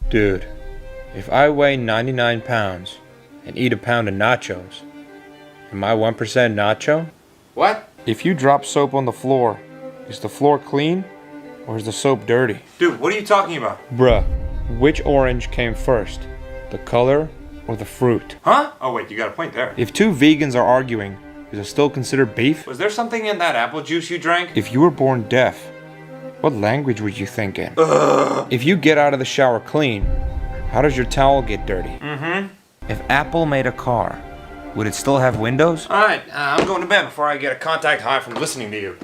Dude, if I weigh 99 pounds and eat a pound of nachos, am I 1% nacho? What? If you drop soap on the floor, is the floor clean or is the soap dirty? Dude, what are you talking about? Bruh, which orange came first? The color or the fruit? Huh? Oh wait, you got a point there. If two vegans are arguing, is it still considered beef? Was there something in that apple juice you drank? If you were born deaf, what language were you thinking? If you get out of the shower clean, how does your towel get dirty? If Apple made a car, would it still have windows? Alright, I'm going to bed before I get a contact high from listening to you.